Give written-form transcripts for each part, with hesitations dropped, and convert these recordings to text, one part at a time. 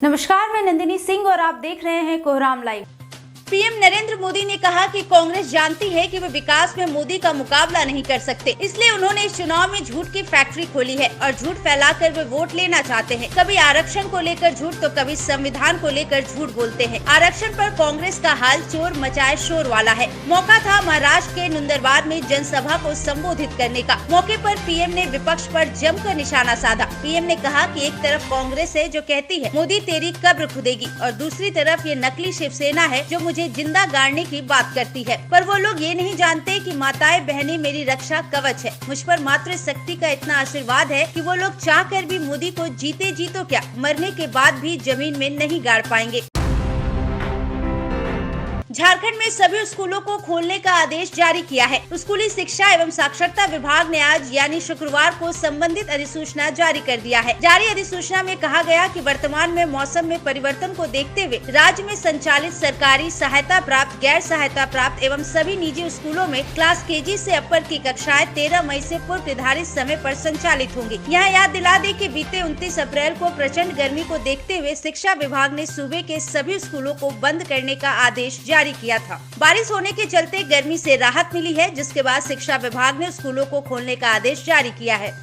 नमस्कार, मैं नंदिनी सिंह और आप देख रहे हैं कोहराम लाइव। पीएम नरेंद्र मोदी ने कहा कि कांग्रेस जानती है कि वे विकास में मोदी का मुकाबला नहीं कर सकते, इसलिए उन्होंने इस चुनाव में झूठ की फैक्ट्री खोली है और झूठ फैलाकर वे वोट लेना चाहते हैं। कभी आरक्षण को लेकर झूठ तो कभी संविधान को लेकर झूठ बोलते हैं। आरक्षण पर कांग्रेस का हाल चोर मचाए शोर वाला है। मौका था महाराष्ट्र के नुंदरबार में जनसभा को संबोधित करने का। मौके पर पीएम ने विपक्ष पर जमकर निशाना साधा। पीएम ने कहा कि एक तरफ कांग्रेस है जो कहती है मोदी तेरी कब्र खुदेगी और दूसरी तरफ ये नकली शिवसेना है जो मुझे जिंदा गाड़ने की बात करती है। पर वो लोग ये नहीं जानते कि माताएं बहनें मेरी रक्षा कवच है। मुझ पर मातृशक्ति का इतना आशीर्वाद है कि वो लोग चाहकर भी मोदी को जीते जी तो क्या, मरने के बाद भी जमीन में नहीं गाड़ पाएंगे। झारखंड में सभी स्कूलों को खोलने का आदेश जारी किया है। स्कूली शिक्षा एवं साक्षरता विभाग ने आज यानी शुक्रवार को संबंधित अधिसूचना जारी कर दिया है। जारी अधिसूचना में कहा गया कि वर्तमान में मौसम में परिवर्तन को देखते हुए राज्य में संचालित सरकारी सहायता प्राप्त, गैर सहायता प्राप्त एवं सभी निजी स्कूलों में क्लास केजी से अपर की कक्षाएं 13 मई से पूर्व निर्धारित समय पर संचालित होंगी। यहाँ याद दिला दे कि बीते 29 अप्रैल को प्रचंड गर्मी को देखते हुए शिक्षा विभाग ने सूबे के सभी स्कूलों को बंद करने का आदेश जारी किया था। बारिश होने के चलते गर्मी से राहत मिली है, जिसके बाद शिक्षा विभाग ने स्कूलों को खोलने का आदेश जारी किया है।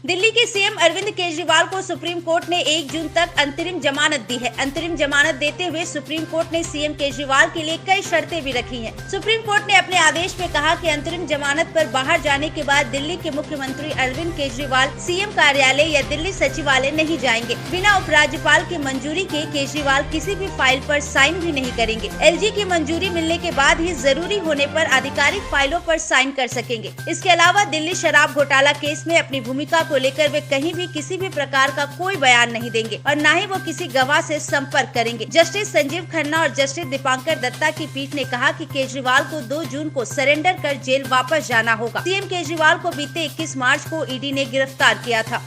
दिल्ली के सीएम अरविंद केजरीवाल को सुप्रीम कोर्ट ने 1 जून तक अंतरिम जमानत दी है। अंतरिम जमानत देते हुए सुप्रीम कोर्ट ने सीएम केजरीवाल के लिए कई शर्तें भी रखी हैं। सुप्रीम कोर्ट ने अपने आदेश में कहा कि अंतरिम जमानत पर बाहर जाने के बाद दिल्ली के मुख्यमंत्री अरविंद केजरीवाल सीएम कार्यालय या दिल्ली सचिवालय नहीं जाएंगे। बिना उपराज्यपाल की मंजूरी के केजरीवाल किसी भी फाइल पर साइन भी नहीं करेंगे। एलजी की मंजूरी मिलने के बाद ही जरूरी होने पर आधिकारिक फाइलों पर साइन कर सकेंगे। इसके अलावा दिल्ली शराब घोटाला केस में अपनी भूमिका को लेकर वे कहीं भी किसी भी प्रकार का कोई बयान नहीं देंगे और न ही वो किसी गवाह से संपर्क करेंगे। जस्टिस संजीव खन्ना और जस्टिस दीपांकर दत्ता की पीठ ने कहा कि केजरीवाल को 2 जून को सरेंडर कर जेल वापस जाना होगा। सीएम केजरीवाल को बीते 21 मार्च को ईडी ने गिरफ्तार किया था।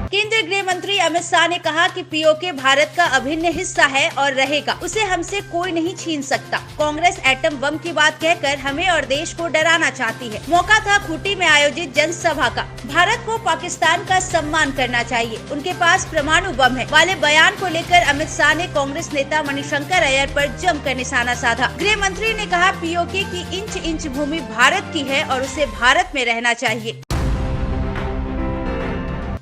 केंद्रीय गृह मंत्री अमित शाह ने कहा कि पीओके भारत का अभिन्न हिस्सा है और रहेगा, उसे हमसे कोई नहीं छीन सकता। कांग्रेस एटम बम की बात कहकर हमें और देश को डराना चाहती है। मौका था खूंटी में आयोजित जनसभा का। भारत को पाकिस्तान का सम्मान करना चाहिए, उनके पास परमाणु बम है वाले बयान को लेकर अमित शाह ने कांग्रेस नेता मणिशंकर अय्यर पर जमकर निशाना साधा। गृह मंत्री ने कहा पीओके की इंच इंच भूमि भारत की है और उसे भारत में रहना चाहिए।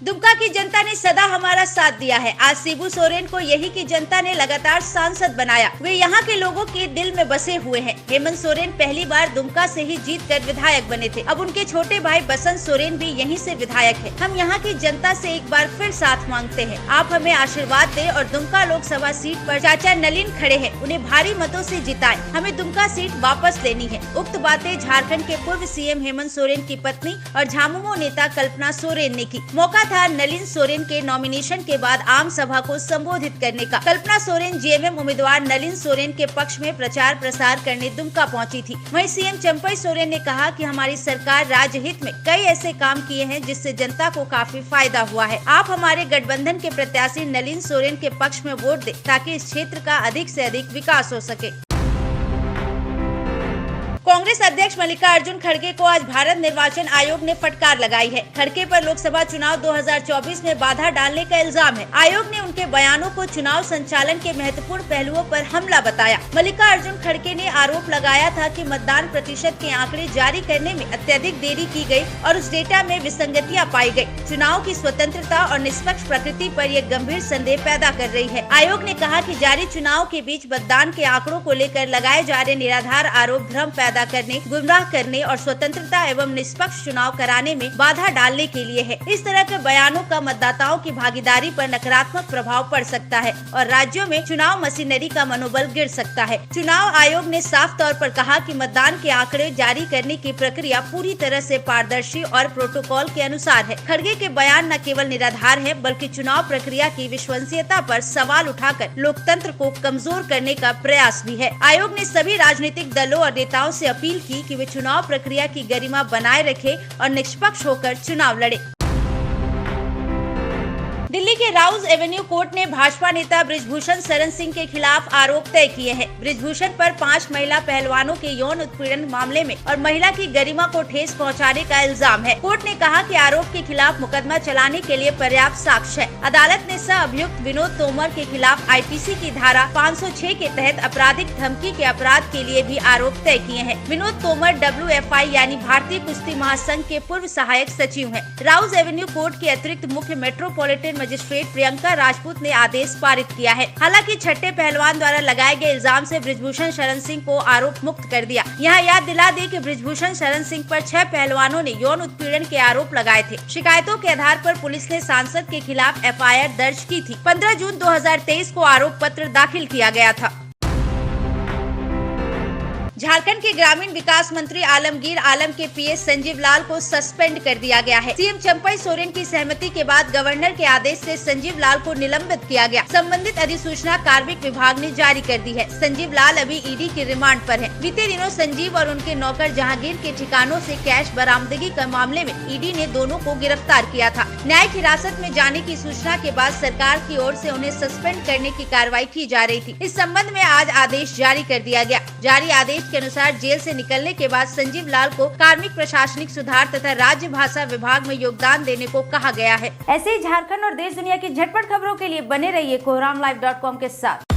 दुमका की जनता ने सदा हमारा साथ दिया है। आज शिबू सोरेन को यही की जनता ने लगातार सांसद बनाया। वे यहाँ के लोगों के दिल में बसे हुए हैं। हेमंत सोरेन पहली बार दुमका से ही जीतकर विधायक बने थे। अब उनके छोटे भाई बसंत सोरेन भी यहीं से विधायक है। हम यहाँ की जनता से एक बार फिर साथ मांगते हैं, आप हमें आशीर्वाद दें और दुमका लोकसभा सीट पर चाचा नलिन खड़े हैं, उन्हें भारी मतों से जिताएं। हमें दुमका सीट वापस लेनी है। उक्त बातें झारखंड के पूर्व सीएम हेमंत सोरेन की पत्नी और झामुमो नेता कल्पना सोरेन ने की। मौका था नलिन सोरेन के नॉमिनेशन के बाद आम सभा को संबोधित करने का। कल्पना सोरेन जेएमएम उम्मीदवार नलिन सोरेन के पक्ष में प्रचार प्रसार करने दुमका पहुंची थी। वहीं सीएम चंपई सोरेन ने कहा कि हमारी सरकार राज्य हित में कई ऐसे काम किए हैं जिससे जनता को काफी फायदा हुआ है। आप हमारे गठबंधन के प्रत्याशी नलिन सोरेन के पक्ष में वोट दें ताकि इस क्षेत्र का अधिक से अधिक विकास हो सके। कांग्रेस अध्यक्ष मल्लिकार्जुन खड़गे को आज भारत निर्वाचन आयोग ने फटकार लगाई है। खड़गे पर लोकसभा चुनाव 2024 में बाधा डालने का इल्जाम है। आयोग ने उनके बयानों को चुनाव संचालन के महत्वपूर्ण पहलुओं पर हमला बताया। मल्लिकार्जुन खड़गे ने आरोप लगाया था कि मतदान प्रतिशत के आंकड़े जारी करने में अत्यधिक देरी की गई और उस डेटा में विसंगतियां पाई गई। चुनाव की स्वतंत्रता और निष्पक्ष प्रकृति पर यह गंभीर संदेह पैदा कर रही है। आयोग ने कहा कि जारी चुनाव के बीच मतदान के आंकड़ों को लेकर लगाए जा रहे निराधार आरोप भ्रम पैदा करने, गुमराह करने और स्वतंत्रता एवं निष्पक्ष चुनाव कराने में बाधा डालने के लिए है। इस तरह के बयानों का मतदाताओं की भागीदारी पर नकारात्मक प्रभाव पड़ सकता है और राज्यों में चुनाव मशीनरी का मनोबल गिर सकता है। चुनाव आयोग ने साफ तौर पर कहा कि मतदान के आंकड़े जारी करने की प्रक्रिया पूरी तरह से पारदर्शी और प्रोटोकॉल के अनुसार है। खड़गे के बयान न केवल निराधार है बल्कि चुनाव प्रक्रिया की विश्वसनीयता पर सवाल उठाकर लोकतंत्र को कमजोर करने का प्रयास भी है। आयोग ने सभी राजनीतिक दलों और नेताओं से अपील की कि वे चुनाव प्रक्रिया की गरिमा बनाए रखें और निष्पक्ष होकर चुनाव लड़े। दिल्ली के राउज एवेन्यू कोर्ट ने भाजपा नेता बृजभूषण शरण सिंह के खिलाफ आरोप तय किए हैं। बृजभूषण पर 5 महिला पहलवानों के यौन उत्पीड़न मामले में और महिला की गरिमा को ठेस पहुंचाने का इल्जाम है। कोर्ट ने कहा कि आरोप के खिलाफ मुकदमा चलाने के लिए पर्याप्त साक्ष्य है। अदालत ने सह अभियुक्त विनोद तोमर के खिलाफ आईपीसी की धारा 506 के तहत आपराधिक धमकी के अपराध के लिए भी आरोप तय किए हैं। विनोद तोमर WFI यानी भारतीय कुश्ती महासंघ के पूर्व सहायक सचिव हैं। राउज एवेन्यू कोर्ट के अतिरिक्त मुख्य मेट्रोपॉलिटन मजिस्ट्रेट प्रियंका राजपूत ने आदेश पारित किया है। हालांकि छठे पहलवान द्वारा लगाए गए इल्जाम से बृजभूषण शरण सिंह को आरोप मुक्त कर दिया। यहाँ याद दिला दें कि बृजभूषण शरण सिंह पर 6 पहलवानों ने यौन उत्पीड़न के आरोप लगाए थे। शिकायतों के आधार पर पुलिस ने सांसद के खिलाफ FIR दर्ज की थी। 15 जून 2023 को आरोप पत्र दाखिल किया गया था। झारखंड के ग्रामीण विकास मंत्री आलमगीर आलम के PS संजीव लाल को सस्पेंड कर दिया गया है। सीएम चंपई सोरेन की सहमति के बाद गवर्नर के आदेश से संजीव लाल को निलंबित किया गया। संबंधित अधिसूचना कार्मिक विभाग ने जारी कर दी है। संजीव लाल अभी ED के रिमांड पर है। बीते दिनों संजीव और उनके नौकर जहांगीर के ठिकानों से कैश बरामदगी के मामले में ED ने दोनों को गिरफ्तार किया था। न्यायिक हिरासत में जाने की सूचना के बाद सरकार की ओर से उन्हें सस्पेंड करने की कार्रवाई की जा रही थी। इस संबंध में आज आदेश जारी कर दिया गया। जारी आदेश के अनुसार जेल से निकलने के बाद संजीव लाल को कार्मिक प्रशासनिक सुधार तथा राज्य भाषा विभाग में योगदान देने को कहा गया है। ऐसे ही झारखंड और देश दुनिया की झटपट खबरों के लिए बने रहिए कोहरामलाइव.com के साथ।